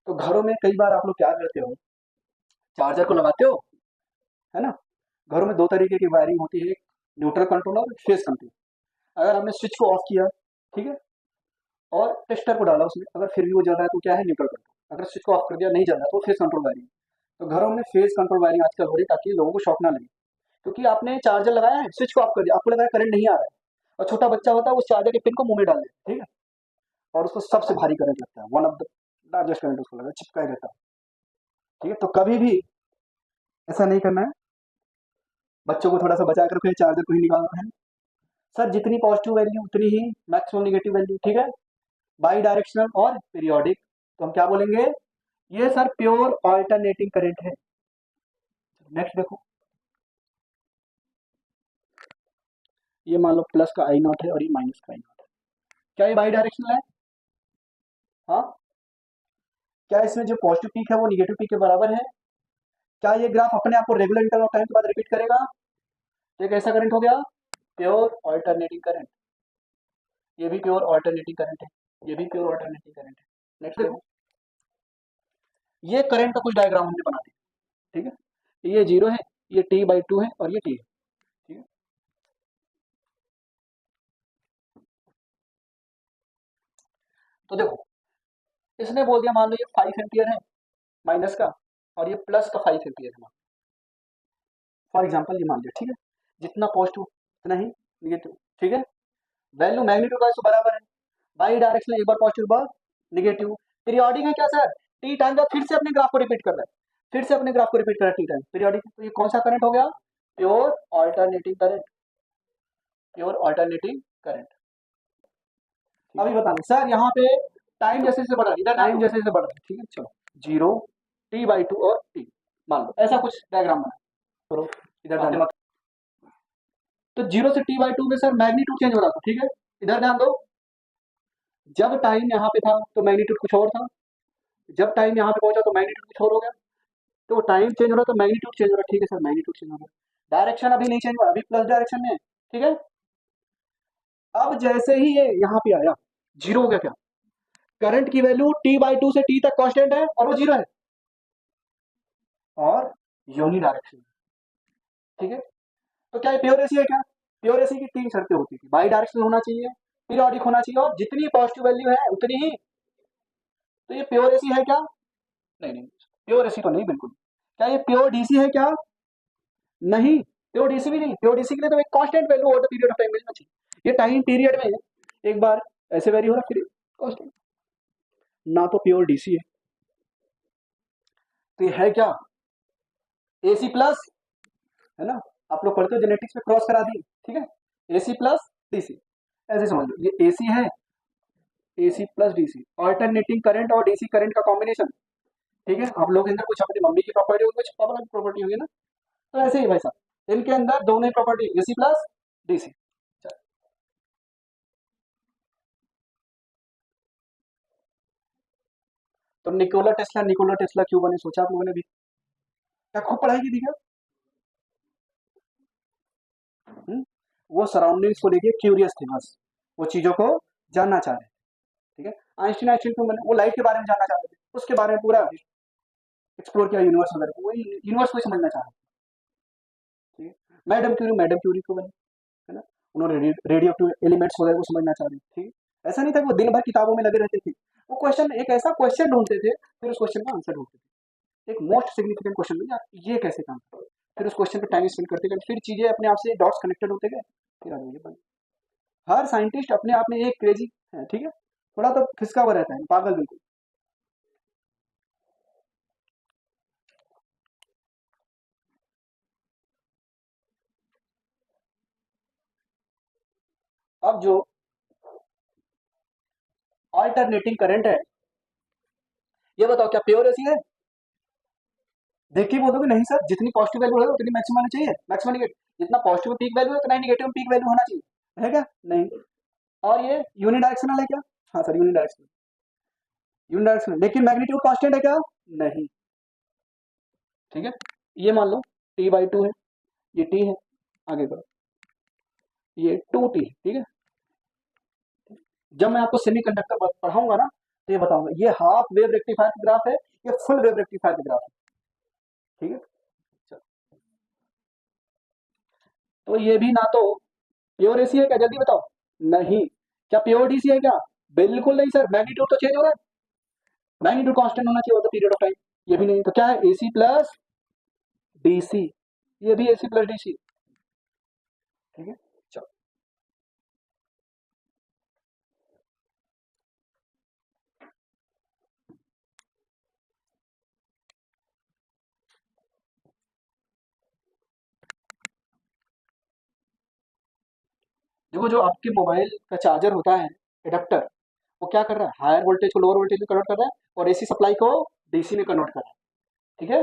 तो घरों में कई बार आप लोग क्या करते हो, चार्जर को लगाते हो, है ना, घरों में दो तरीके की वायरिंग होती है, एक न्यूट्रल कंट्रोल और फेज कंट्रोल। अगर हमने स्विच को ऑफ किया, ठीक है, और टेस्टर को डाला उसमें, अगर फिर भी वो जल रहा है तो क्या है, न्यूट्रल कंट्रोल। अगर स्विच को ऑफ कर दिया नहीं जल रहा तो फेज कंट्रोल वायरिंग। तो घरों में फेज कंट्रोल वायरिंग आजकल हो रही है ताकि लोगों को शॉक ना लगे, क्योंकि आपने चार्जर लगाया है, स्विच को ऑफ कर दिया, आपको लगा करंट नहीं आ रहा है, और छोटा बच्चा होता है उस चार्जर के पिन को मुंह में डाल देता है। ठीक है, और उसको सबसे भारी करंट लगता है, one of the largest current उसको लगा, चिपका ही रहता है। ठीक है, तो कभी भी ऐसा नहीं करना है, बच्चों को थोड़ा सा बचा कर फिर चार्जर को ही निकालना है। सर जितनी पॉजिटिव वैल्यू उतनी ही मैक्सिमम नेगेटिव वैल्यू, ठीक है, बाई डायरेक्शनल और पीरियोडिक, तो हम क्या बोलेंगे, ये सर प्योर ऑल्टरनेटिंग करंट है। नेक्स्ट देखो, ये मान लो प्लस का आई नॉट है और ये माइनस का आई नॉट है, क्या ये बाई डायरेक्शनल है? हाँ, क्या इसमें जो पॉजिटिव पीक है वो निगेटिव पीक के बराबर है? क्या ये ग्राफ अपने आप को रेगुलर इंटरवल ऑफ टाइम के बाद रिपीट करेगा? तो एक ऐसा करंट हो गया प्योर ऑल्टरनेटिंग करंट, ये भी प्योर ऑल्टरनेटिंग करंट है, ये भी प्योर ऑल्टरनेटिंग करंट है। नेक्स्ट देखो, ये करंट का कुछ डायग्राम हमने बना दिया, ठीक है, ये 0 है, ये T/2 है और ये T है, ठीक है। तो देखो, इसने बोल दिया मान लो ये 5 एम्पियर है माइनस का, और ये प्लस का 5 एम्पियर है, फॉर एग्जाम्पल ये मान लिया, ठीक है, जितना पॉजिटिव उतना ही निगेटिव, ठीक है, वैल्यू मैग्नीट्यूड का इसको बराबर है, बाई डायरेक्शन एक बार पॉजिटिव बार निगेटिव, पीरियोडिक है क्या सर, टी टाइम का फिर से अपने ग्राफ को रिपीट कर रहा है, फिर से अपने ग्राफ को रिपीट कर रहा है टी टाइम पीरियोडिक, तो ये कौन सा करंट हो गया, pure alternating current, pure alternating current. अभी बताना सर, यहाँ पे टाइम जैसे जैसे बढ़ रहा है, इधर टाइम जैसे जैसे बढ़ रहा है, ठीक है, चलो 0 T/2 और T, मान लो ऐसा कुछ डायग्राम बना करो, इधर ध्यान दो, तो 0 से T/2 में सर मैग्नीट्यूड चेंज हो रहा था, ठीक है, इधर ध्यान दो, जब टाइम यहाँ पे था तो मैग्नीट्यूड कुछ और था, जब टाइम यहाँ पे पहुंचा तो मैग्नीट्यूड कुछ और हो गया, तो टाइम चेंज हो रहा तो मैग्नीट्यूड चेंज हो रहा, ठीक है सर, मैग्नीट्यूड चेंज हो गया, डायरेक्शन अभी नहीं चेंज हुआ, अभी प्लस डायरेक्शन में है, ठीक है। अब जैसे ही ये यहाँ पे आया 0 हो गया, क्या करंट की वैल्यू T/2 से T तक कांस्टेंट है और वो 0 है और यूनि डायरेक्शन, ठीक है, तो क्या ये प्योर एसी है? क्या प्योर एसी की 3 शर्तें होती थी, बाई डायरेक्शनल होना चाहिए, पीरियोडिक होना चाहिए और जितनी पॉजिटिव वैल्यू है उतनी ही, तो ये प्योर एसी है क्या? नहीं नहीं, प्योर एसी तो नहीं बिल्कुल। क्या ये प्योर डीसी है क्या? नहीं, प्योर डीसी भी नहीं, प्योर डीसी के लिए तो एक constant value over the period of time मिलना चाहिए, ये टाइम पीरियड में एक बार ऐसे वेरी हो रहा फिर कांस्टेंट, ना तो प्योर डीसी है, तो ये है क्या, एसी प्लस, है ना, आप लोग पढ़ते हो जेनेटिक्स में क्रॉस करा दी, ठीक है, एसी प्लस डीसी, ऐसे समझ लो ये एसी है, AC plus DC, alternating current और डीसी करंट का कॉम्बिनेशन, ठीक है, आप लोग के अंदर कुछ अपनी मम्मी की प्रॉपर्टी होगी, कुछ पापा की प्रॉपर्टी होगी ना, तो ऐसे ही भाई साहब इनके अंदर दोनों ही प्रॉपर्टी एसी प्लस डीसी। तो निकोला टेस्ला क्यों बने, सोचा आप लोगों ने भी? क्या खूब पढ़ाई की थी क्या? हुँ? वो सराउंडिंग्स को लेके क्यूरियस थे बस, वो चीज़ों को जानना चाह रहे थे, ठीक है? आइंस्टीन क्यों बने? वो लाइट के बारे में जानना चाह रहे थे, उसके बारे में पूरा एक्सप्लोर किया यूनिवर्स वगैरह को, वही यूनिवर्स को ही समझना चाह रहे थे, ठीक है? मैडम क्यूरी क्यों बनी, है ना? उन्होंने रेडियो एक्टिव एलिमेंट्स वगैरह को समझना चाह रहे थे, ठीक है? ऐसा नहीं था कि वो दिन भर किताबों में लगे रहते थे, वो क्वेश्चन एक ऐसा क्वेश्चन ढूँढते थे, फिर उस क्वेश्चन का आंसर ढूँढते थे। एक मोस्ट सिग्निफिकेंट क्वेश्चन में यार ये कैसे काम करें? फिर उस क्वेश्चन पे टाइम स्पेंड करते गए, फिर चीज़ें अपने आप से डॉट्स कनेक्टेड होते गए, फिर आगे ये बनी। हर साइंटिस्ट अपने आप में एक क्रेजी है, ठीक है, थोड़ा तो खिसका हुआ रहता है, पागल बिल्कुल। अब जो ऑल्टरनेटिंग करंट है, ये बताओ क्या प्योर एसी है? देख के बोलोगे नहीं सर, जितनी पॉजिटिव वैल्यू है उतनी मैक्सिमम आनी चाहिए, मैक्सिमम निगेटिव, जितना पॉजिटिव पीक वैल्यू है उतना ही नेगेटिव पीक वैल्यू होना चाहिए, है क्या? नहीं। और ये यूनिडायरेक्शनल है क्या? हाँ सर यूनिडायरेक्शनल, यूनिडायरेक्शनल, लेकिन मैग्नीट्यूड कांस्टेंट है क्या? नहीं, ठीक है, ये मान लो T/2 है, ये T है, आगे बढ़ो, ये 2T है, ठीक है, जब मैं आपको सेमीकंडक्टर पढ़ाऊंगा ना तो ये बताऊंगा, ये हाफ वेव रेक्टिफायर का ग्राफ है, ये फुल वेव रेक्टिफायर का ग्राफ है, ठीक है, चलो। तो ये भी ना तो प्योर एसी है क्या, जल्दी बताओ? नहीं। क्या प्योर डीसी है क्या? बिल्कुल नहीं सर, मैग्नीट्यूड तो चेंज हो रहा है, मैग्नीट्यूड कांस्टेंट होना चाहिए होता पीरियड ऑफ टाइम, ये भी नहीं, तो क्या है, एसी प्लस डीसी, ये भी एसी प्लस डीसी, ठीक है, चलो। देखो जो आपके मोबाइल का चार्जर होता है, एडाप्टर, वो क्या कर रहा है, हायर वोल्टेज को लोअर वोल्टेज में कन्वर्ट कर रहा है और एसी सप्लाई को डीसी में कन्वर्ट कर रहा है। ठीक है,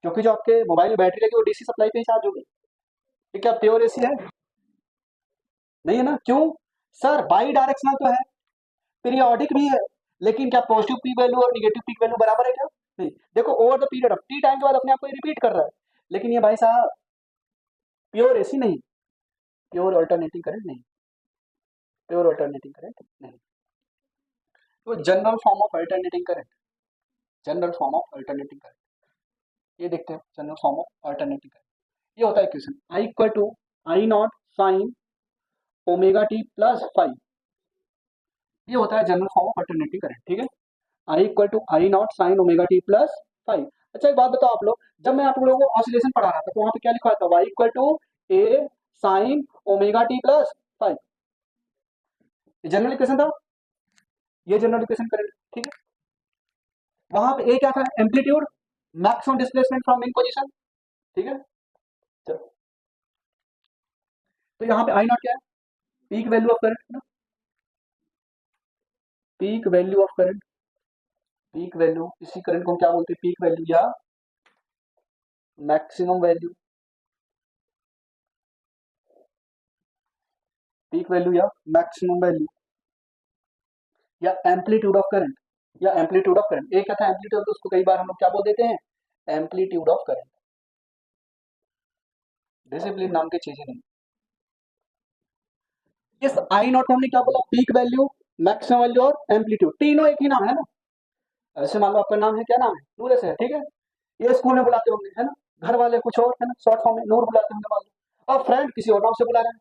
क्योंकि जो आपके मोबाइल में बैटरी लगी वो डीसी सप्लाई पे ही चार्ज होगी। ये क्या प्योर एसी है? नहीं है ना, क्यों? सर बाई डायरेक्शनल तो है, पीरियोडिक भी है, लेकिन क्या पॉजिटिव पीक वैल्यू और निगेटिव पीक वैल्यू बराबर है क्या? नहीं। देखो over the period of T time के बाद अपने आप को रिपीट कर रहा है, लेकिन ये भाई साहब प्योर एसी नहीं, प्योर अल्टरनेटिंग करंट नहीं, प्योर अल्टरनेटिंग करंट नहीं। तो general form of alternating current, general form of alternating current, ये देखते हैं general form of alternating current. ये होता है equation I equal to I not sine omega T plus five, ये होता है general form of alternating current. ठीक है, I equal to I not sine omega T plus five. अच्छा एक बात बताओ आप लोग, जब मैं आप लोगों को ऑसिलेशन पढ़ा रहा था तो वहां पे क्या लिखा था, Y equal to A sine omega T plus five, ये जनरल इक्वेशन था, ये जनरल इक्वेशन करंट। ठीक है, वहां पे ए क्या था, amplitude, maximum displacement from main position. ठीक है, चलो तो यहाँ पे आई नॉट क्या है, पीक वैल्यू ऑफ करंट ना, peak value of current, peak value, इसी करंट को हम क्या बोलते हैं, पीक वैल्यू या मैक्सिमम वैल्यू, पीक वैल्यू या मैक्सिमम वैल्यू या एम्पलीट्यूड ऑफ करंट, या एम्पलीट्यूड ऑफ करंट। एक क्या था एम्पलीट्यूड, तो उसको कई बार हम लोग क्या बोल देते हैं, एम्पलीट्यूड ऑफ करंट। डिसिप्लिन नाम की चीजें नहीं। इस आई नॉट को हमने क्या बोला, पीक वैल्यू, मैक्सिमम वैल्यू और एम्पलीट्यूड, तीनों एक ही नाम है ना। ऐसे मान लो आपका नाम है, क्या नाम है, नूर है, ठीक है, ये स्कूल में बुलाते होंगे है ना, घर वाले कुछ और है ना, शॉर्ट फॉर्म में नूर बुलाते होंगे मान लो, और फ्रेंड किसी और नाम से बुला रहे हैं,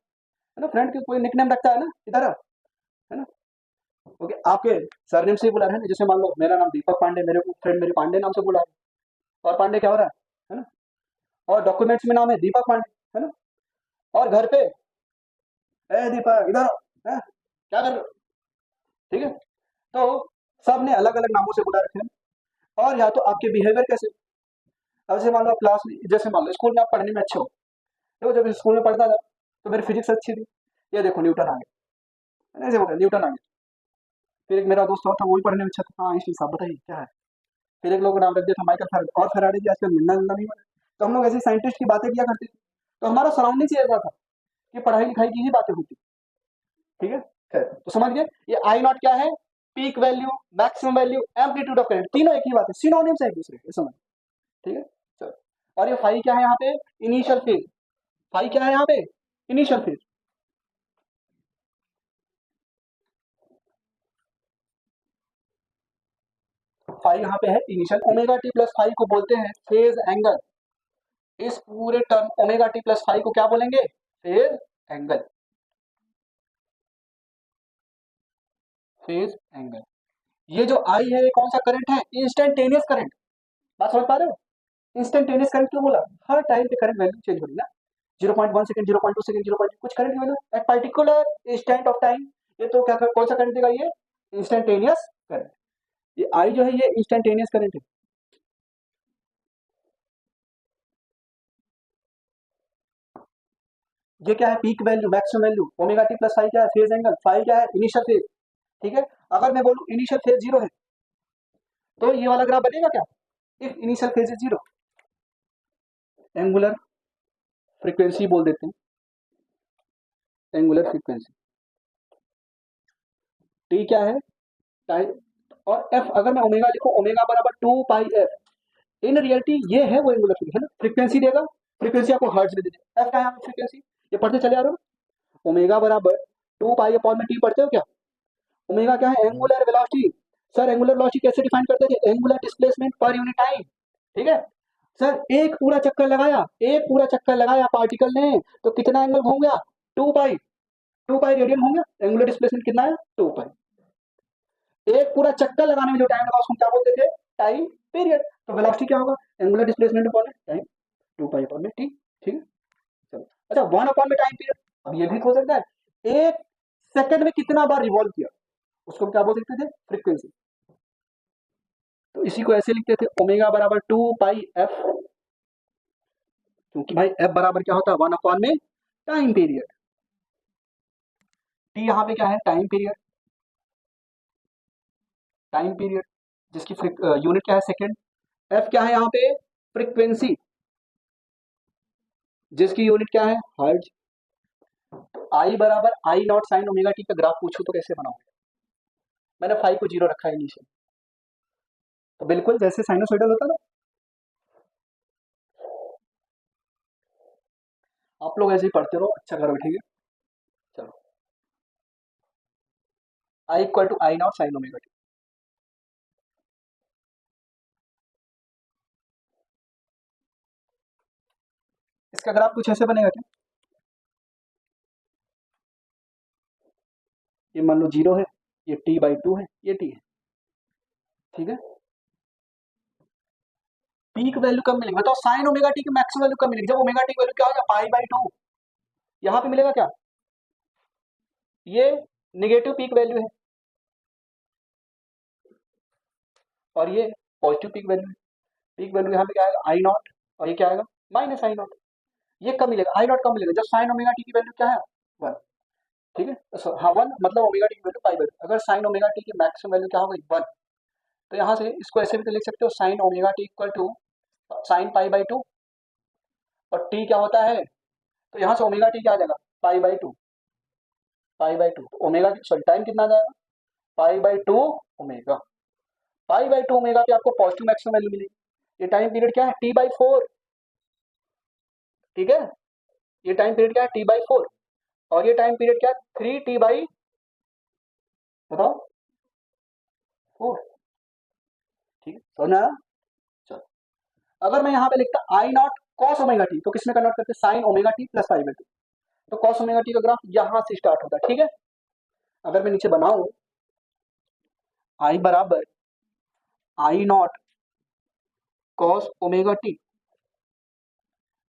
है ना, फ्रेंड की कोई निकनेम रखता है ना इधर, है ना, ओके आपके सरनेम से ही बुला रहे हैं, जैसे मान लो मेरा नाम दीपक पांडे, मेरे को फ्रेंड मेरे पांडे नाम से बुला रहे हैं, और पांडे क्या हो रहा है ना, और डॉक्यूमेंट्स में नाम है दीपक पांडे, है ना, और घर पे ए दीपक इधर आओ, हैं? क्या कर रहे हो? ठीक है, तो सब ने अलग अलग नामों से बुला रखे हैं, और या तो आपके बिहेवियर कैसे, अब जैसे मान लो आप क्लास में, जैसे मान लो स्कूल में आप पढ़ने में अच्छे हो, देखो जब स्कूल में पढ़ता था तो मेरी फिजिक्स अच्छी थी, ये देखो न्यूटन आ गया, है ना, ऐसे बोल रहे न्यूटन आ गया, फिर एक मेरा दोस्त और था वो भी पढ़ने में अच्छा था, हाँ इसलिए साहब बताइए क्या है, फिर एक लोग को नाम रख दिया था माइकल फैराडे, और फैराडे जी आजकल मिलना मिलना नहीं बना, तो हम लोग ऐसे साइंटिस्ट की बातें किया करते थे, तो हमारा सराउंडिंग ही ऐसा था कि पढ़ाई लिखाई की ही बातें होती। ठीक है, खैर तो समझ गए, ये आई नॉट क्या है, peak value, maximum value, amplitude of current, तीनों एक ही बात है, सिनोनिम्स है एक दूसरे के, समझ। ठीक है, चलो, और ये फाई क्या है यहाँ पे, इनिशियल फेज, फाई क्या है यहाँ पे, इनिशियल फेज, फाई यहाँ पे है initial, omega T plus phi को बोलते हैं फेज एंगल, इस पूरे term omega T plus phi को क्या बोलेंगे, फेज एंगल, फेज एंगल। ये जो आई है ये कौन सा करंट है, इंस्टेंटेनियस करंट, बात समझ पा रहे हो, इंस्टेंटेनियस करंट क्यों बोला, हर टाइम पे करंट वैल्यू चेंज हो रही है ना, 0.1 सेकंड, 0.2 सेकंड, 0. कुछ करंट की value at particular instant of time, ये तो क्या कौन सा करंट देगा, ये इंस्टेंटेनियस करंट, ये आई जो है ये इंस्टेंटेनियस करंट है। ये क्या है, peak value, maximum value, omega T plus five क्या है, फेज एंगल, फाइव क्या है, इनिशियल फेज। ठीक है, अगर मैं बोलूं इनिशियल फेज जीरो है तो ये वाला ग्राफ बनेगा क्या, if initial phase is zero, angular frequency बोल देते हैं, एंगुलर फ्रीक्वेंसी, टी क्या है, टाइम, और एफ अगर मैं ओमेगा लिखूं, ओमेगा बराबर 2 पाई एफ, इन रियलिटी ये है वो एंगुलर फ्रीक्वेंसी, है ना, फ्रीक्वेंसी देगा, फ्रीक्वेंसी आपको हर्ट्ज में दे देगा, एफ का है फ्रीक्वेंसी, ये पढ़ते चले आ रहे हो, ओमेगा बराबर 2 पाई अपॉन में टी पढ़ते हो क्या, ओमेगा क्या है, angular velocity, sir angular velocity कैसे डिफाइन करते थे, angular displacement per unit time. ठीक है, सर एक पूरा चक्कर लगाया, एक पूरा चक्कर लगाया पार्टिकल ने तो कितना एंगल घूम गया, 2 पाई, 2 पाई रेडियन घूम गया, एंगुलर डिस्प्लेसमेंट कितना है, 2 पाई, एक पूरा चक्कर लगाने में जो टाइम लगा उसको क्या बोलते थे, टाइम पीरियड, तो वेलोसिटी क्या होगा, एंगुलर डिस्प्लेसमेंट अपॉन टाइम, 2 पाई अपॉन में टी। ठीक है, चलो, अच्छा 1 अपॉन में टाइम पीरियड, अब ये भी हो सकता है एक सेकंड में कितना बार रिवॉल्व किया, उसको हम क्या बोल सकते थे, फ्रीक्वेंसी, तो इसी को ऐसे लिखते थे, ओमेगा बराबर 2 पाई एफ, क्योंकि भाई एफ बराबर क्या होता है, 1 अपॉन में टाइम पीरियड, टी यहाँ पे क्या है, टाइम पीरियड, टाइम पीरियड जिसकी यूनिट क्या है, सेकेंड। एफ क्या है यहाँ पे, फ्रीक्वेंसी जिसकी यूनिट क्या है, हर्ट्ज। आई बराबर I not sine omega T का ग्राफ पूछूं तो कैसे बनाओगे? मैंने फाइव को जीरो रखा है नीचे, तो बिल्कुल जैसे साइनोसॉइडल होता ना, आप लोग ऐसे ही पढ़ते रहो, अच्छा करो, ठीक है। चलो, I equal to I not sine omega T. इसका ग्राफ कुछ ऐसे बनेगा क्या, ये मान लो जीरो है, ये टी बाई टू है, ये टी है, ठीक है। पीक वैल्यू कब मिलेगी बताओ, साइन ओमेगा टी की मैक्सिमम वैल्यू कब मिलेगी, जब ओमेगा टी वैल्यू क्या हो जाए, पाई बाई टू। यहाँ पे मिलेगा क्या, ये निगेटिव पीक वैल्यू है और ये पॉजिटिव पीक वैल्यू है। पीक वैल्यू यहाँ पे क्या आएगा, आई नॉट, और ये क्या आएगा, माइनस आई नॉट। ये कब मिलेगा, आई नॉट कब मिलेगा, जब साइन ओमेगा टी की वैल्यू क्या है, वन, ठीक है। हाँ वन मतलब ओमेगा टी की वैल्यू पाई बाई टू। अगर साइन ओमेगा टी की मैक्सिमम वैल्यू क्या होगी, वन, तो यहाँ से इसको ऐसे भी तो लिख सकते हो, sine omega T equal to sine pi by two, और टी क्या होता है, तो यहाँ से ओमेगा टी क्या आ जाएगा, पाई by to, pi by to, omega sorry time कितना आ जाएगा, पाई by to omega. Pi by to omega पे आपको पॉजिटिव मैक्सिमम वैल्यू मिलेगी। ये टाइम पीरियड क्या है, टी बाई फोर, ठीक है। ये टाइम पीरियड क्या है, टी बाई फोर, और ये टाइम पीरियड क्या है, थ्री टी बाई, बताओ, फोर, ठीक है, समझना। चलो, अगर मैं यहाँ पे लिखता आई नॉट कॉस ओमेगा टी, तो किसमें कन्वर्ट करते, sign omega T plus pi by to, तो कॉस ओमेगा टी का ग्राफ यहाँ से स्टार्ट होता है, ठीक है। अगर मैं नीचे बनाऊं, आई बराबर I not cos omega T,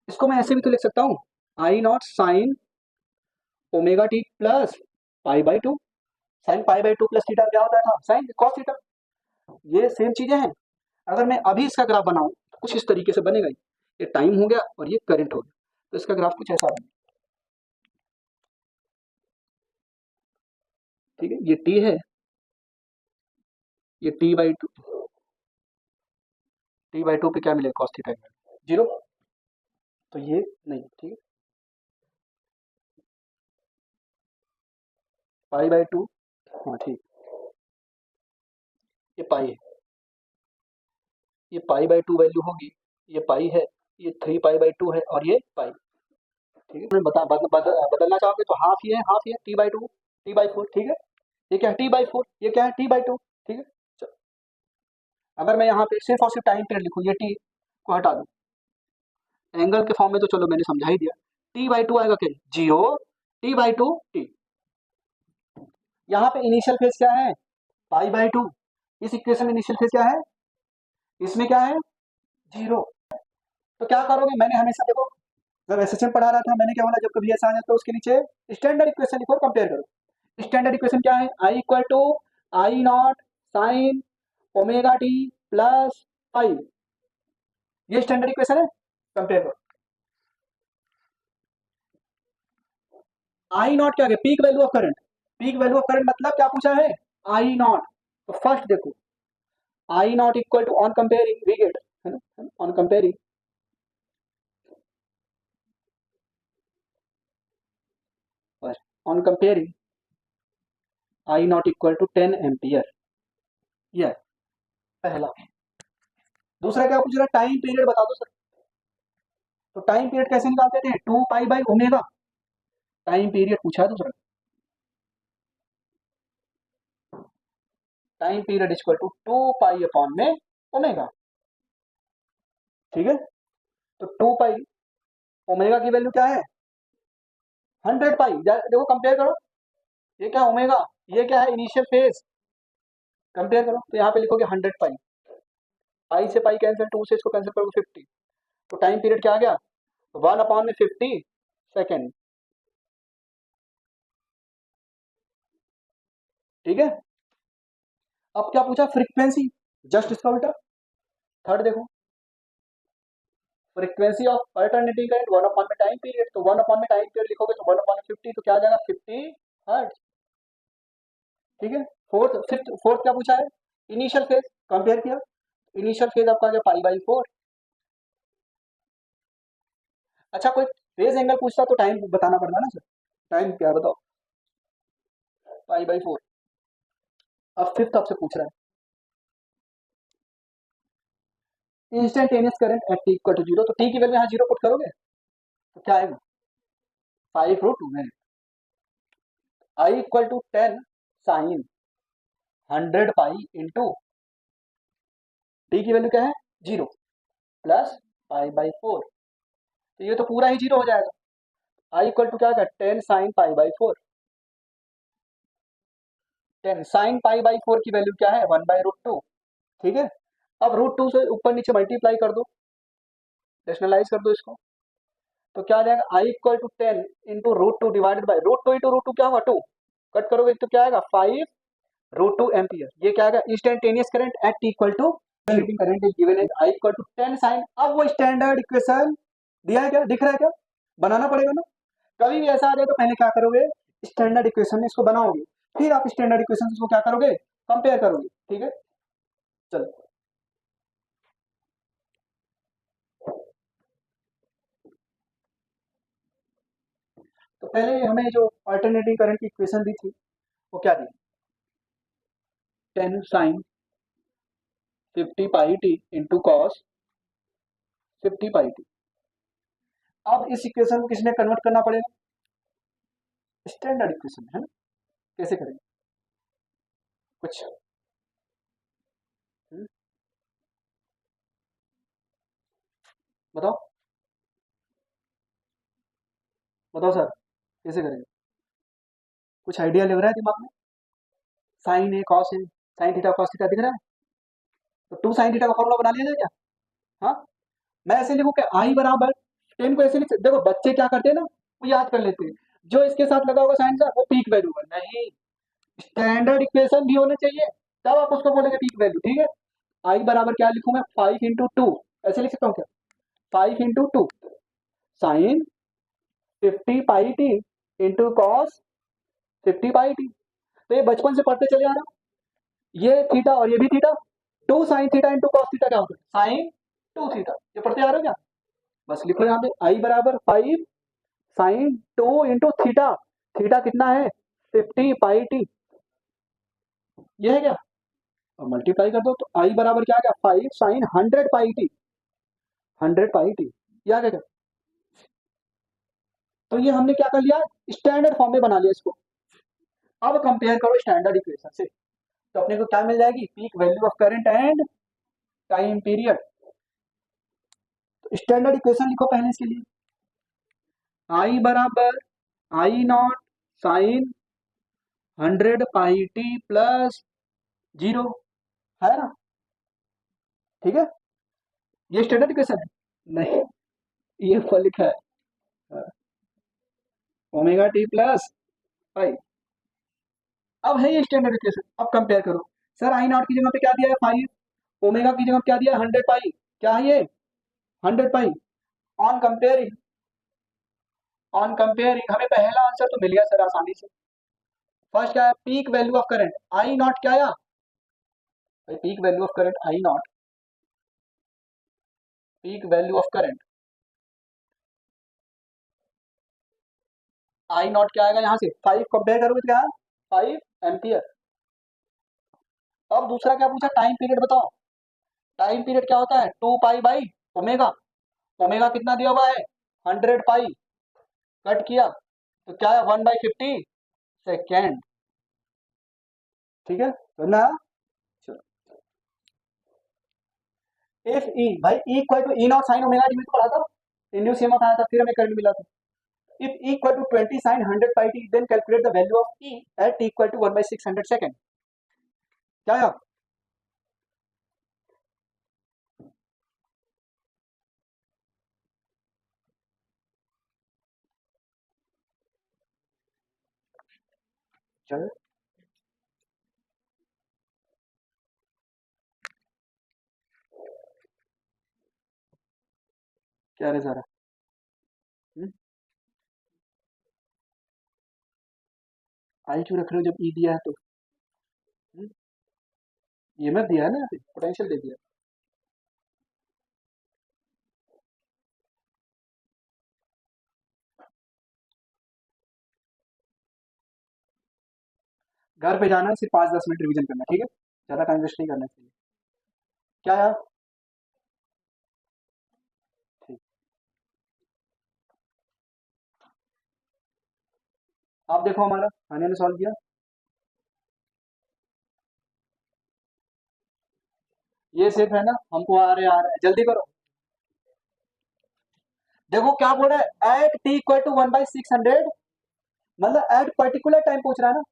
इसको मैं ऐसे भी तो लिख सकता हूँ, I not sine omega T plus pi by two. Sine pi by two plus theta क्या होता था, साइन कॉस थीटा। ये सेम चीजें हैं। अगर मैं अभी इसका ग्राफ बनाऊं तो कुछ इस तरीके से बनेगा, ये टाइम हो गया और ये करंट हो गया, तो इसका ग्राफ कुछ ऐसा बनेगा, ठीक है। ये टी है, ये T by two, T by two पे क्या मिलेगा, कॉस थीटा जीरो, तो ये नहीं, ठीक है। पाई बाई टू, हाँ ठीक, ये पाई है, ये पाई बाई टू वैल्यू होगी, ये पाई है, ये थ्री पाई बाई टू है, और ये पाई, ठीक है। मैं बदलना चाहोगे तो हाफ ही है, T by two, T by four, ठीक है। ये क्या है, टी बाई फोर, ये क्या है, टी बाई टू, ठीक है। चलो, अगर मैं यहाँ पे सिर्फ और सिर्फ टाइम पीरियड लिखूँ, ये टी को हटा दूँ, एंगल के फॉर्म में तो चलो मैंने समझा ही दिया, टी बाई टू आएगा क्या, zero, T by two T. यहाँ पे इनिशियल फेज क्या है, पाई बाई टू, इस इक्वेशन में इनिशियल फेज क्या है, इसमें क्या है, जीरो। तो क्या करोगे, मैंने हमेशा देखो, जब एसएसएम पढ़ा रहा था मैंने क्या बोला, जब कभी ऐसा आ जाए तो उसके नीचे स्टैंडर्ड इक्वेशन लिखो और कंपेयर करो। स्टैंडर्ड इक्वेशन क्या है, I equal to I not sine omega T plus five, ये स्टैंडर्ड इक्वेशन है, कंपेयर करो। आई नॉट क्या है, peak value of current, peak value of current मतलब क्या पूछा है, आई नॉट। तो फर्स्ट देखो, I not equal to on comparing we get, है ना, on comparing, on comparing I not equal to 10 ampere, यह पहला। दूसरा क्या पूछ रहा है, टाइम पीरियड बता दो सर, तो टाइम पीरियड कैसे निकालते थे, two pi by omega, time period पूछा है दूसरा, time period equal to two pi upon में ओमेगा, ठीक है। तो टू पाई, ओमेगा की वैल्यू क्या है, 100 पाई, देखो कंपेयर करो, ये क्या ओमेगा, ये क्या है इनिशियल फेज, कंपेयर करो, तो यहाँ पे लिखोगे 100 पाई, पाई से पाई कैंसिल, टू से इसको कैंसिल करोगे 50, तो टाइम पीरियड क्या आ गया, 1/50 सेकेंड, ठीक है। अब क्या पूछा, फ्रीक्वेंसी, जस्ट इसका उल्टा, थर्ड देखो, फ्रीक्वेंसी ऑफ अल्टरनेटिंग करंट 1/में टाइम पीरियड, तो 1/में टाइम पीरियड लिखोगे तो 1/50, तो क्या आ जाएगा 50 हर्ट्ज, ठीक है। फोर्थ क्या पूछा है, इनिशियल फेज, कंपेयर किया, इनिशियल फेज आपका आ गया π/4। अच्छा कोई फेज एंगल पूछता तो टाइम बताना पड़ता ना सर, टाइम क्या है बताओ, π/4। अब फिफ्थ आपसे पूछ रहा है instantaneous current at T equal to 0, तो टी की वैल्यू यहाँ 0 पुट करोगे तो क्या आएगा, 5√2 में I equal to 10 sine 100 pi into T की वैल्यू क्या है 0 प्लस π/4, तो ये तो पूरा ही 0 हो जाएगा। आई इक्वल टू क्या आएगा 10 साइन π/4, 10 साइन π/4 की वैल्यू क्या है 1/√2। ठीक है, अब √2 से ऊपर नीचे मल्टीप्लाई कर दो, रेशनलाइज कर दो इसको, तो क्या आ जाएगा I equal to 10 into √2 divided by √2 into √2 क्या हुआ 2, कट करोगे तो क्या आएगा 5√2 एम्पियर। ये क्या आएगा instantaneous current at T equal to current is given as I equal to 10 sine. अब वो स्टैंडर्ड इक्वेशन दिया है क्या, दिख रहा है क्या, बनाना पड़ेगा ना। कभी भी ऐसा आ जाए तो पहले क्या करोगे, स्टैंडर्ड इक्वेशन इसको बनाओगे, फिर आप स्टैंडर्ड इक्वेशन इसको क्या करोगे, कंपेयर करोगे। ठीक है, चलो तो पहले हमें जो अल्टरनेटिंग करंट की इक्वेशन दी थी वो क्या दी, 10 sign 50 pi T into cos 50 pi T. अब इस इक्वेशन को किसमें कन्वर्ट करना पड़ेगा, स्टैंडर्ड इक्वेशन है ना, कैसे करेंगे कुछ, हम्म, बताओ बताओ सर कैसे करेंगे, कुछ आइडिया लग रहा है दिमाग में, साइन है कॉस है, साइन थीटा कॉस थीटा दिख रहा है, तो 2 साइन थीटा का फॉर्मूला बना लिया जाए क्या। हाँ, मैं ऐसे लिखूं कि आई बराबर 10 को ऐसे लिख देखो बच्चे क्या करते हैं ना, वो याद कर लेते हैं, जो इसके साथ लगा होगा साइन सा वो पीक वैल्यू है, नहीं स्टैंडर्ड इक्वेशन भी होने चाहिए तब आप उसको बोलेंगे पीक वैल्यू। ठीक है, आई बराबर क्या लिखूं मैं 5 इंटू 2, ऐसे लिख सकता हूँ क्या, 5 into 2 sign 50 pi T into cos 50 pi T. तो ये बचपन से पढ़ते चले आ रहा, ये थीटा और ये भी theta, 2 sine theta into cos theta क्या होता है साइन 2 थीटा, ये पढ़ते आ रहे हो क्या। बस लिखो यहाँ पे आई बराबर 5 sin 2 इंटू थीटा, थीटा कितना है 50 पाई टी, ये है क्या, और मल्टीप्लाई कर दो तो आई बराबर क्या आ गया 5 sin 100 pi T, 100 pi T, ये आ गया। तो ये हमने क्या कर लिया, स्टैंडर्ड फॉर्म में बना लिया इसको। अब कंपेयर करो स्टैंडर्ड इक्वेशन से, तो अपने को क्या मिल जाएगी, peak value of current and time period. तो स्टैंडर्ड इक्वेशन लिखो पहले इसके लिए, आई बराबर I not sine 100 pi T plus 0, है ना। ठीक है, ये स्टैंडर्ड इक्वेशन है, नहीं ये ऊपर लिखा है ओमेगा टी प्लस पाई। अब है ये स्टैंडर्ड इक्वेशन, अब कंपेयर करो, सर आई नॉट की जगह पे क्या दिया है 5, ओमेगा की जगह पे क्या दिया है 100 पाई, क्या है ये 100 पाई। ऑन कंपेयरिंग, ऑन कंपेयरिंग हमें पहला आंसर तो मिल गया सर आसानी से। फर्स्ट क्या है peak value of current I not, क्या आया भाई peak value of current I not, peak value of current I not क्या आएगा यहाँ से 5 कंपेयर करोगे तो क्या है 5 एम्पियर। अब दूसरा क्या पूछा टाइम पीरियड बताओ, टाइम पीरियड क्या होता है 2 पाई बाई ओमेगा, ओमेगा कितना दिया हुआ है 100 पाई, कट किया तो क्या है 1/50 सेकेंड। ठीक है ना, इफ ई भाई E equal to E naught sine omega T में तो पढ़ा था, इंड्यूस ईएमएफ आया था फिर हमें करंट मिला था। If E equal to 20 sin 100 pi T then calculate the value of E at T equal to 1/600 second, क्या है। चलो क्या रे सारा, आई क्यों रख रहे हो जब ई दिया है तो, ईएमएफ दिया है ना, यहाँ पे पोटेंशियल दे दिया। घर पे जाना, सिर्फ 5-10 मिनट रिवीजन करना, ठीक है, ज्यादा टाइम वेस्ट नहीं करना चाहिए। क्या यार? ठीक। आप देखो हमारा हानिया ने सॉल्व किया, ये सिर्फ है ना, हमको आ रहे जल्दी करो। देखो क्या बोल रहा है, एट टी इक्वल टू 1/600, मतलब एट पर्टिकुलर टाइम पूछ रहा है ना।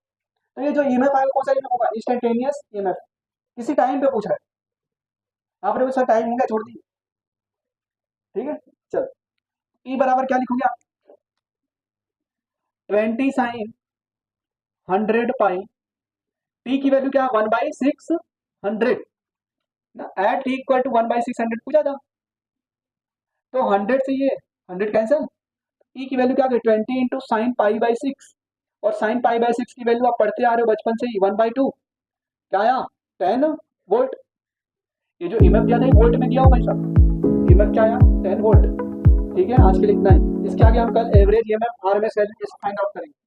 तो ये जो ईएमएफ आएगा कौन सा ईएमएफ होगा, इंस्टेंटेनियस ईएमएफ, किसी टाइम पे पूछ रहा है, आपने उसका टाइम होगा छोड़ दी, ठीक है। चलो, ई बराबर क्या लिखोगे आप, 20 sin 100 पाई, टी की वैल्यू क्या, 1/600 ना, एट टी इक्वल टू 1/600 पूछा था, तो 100 से ये 100 कैंसिल, ई की वैल्यू क्या गई, 20 × sin π/6, और sin π/6 की वैल्यू आप पढ़ते आ रहे हो बचपन से ही, 1/2, क्या आया, 10 वोल्ट। ये जो ईएमएफ दिया था वोल्ट में दिया हो भाई साहब, ईएमएफ क्या आया, 10 वोल्ट। ठीक है, आज के लिए इतना ही, इसके आगे हम कल average EMF RMS value find out करेंगे।